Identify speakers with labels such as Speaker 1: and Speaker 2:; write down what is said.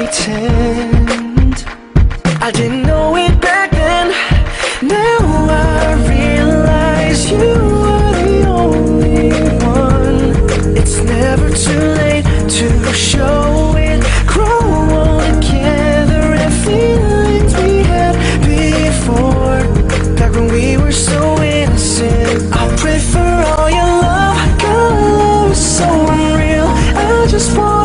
Speaker 1: pretend. I didn't know it back then. Now I realize you are the only one. It's never too late to show it. Grow old together and feelings we had before, back when we were so innocent. I pray for all your love. God, love is so unreal. I just want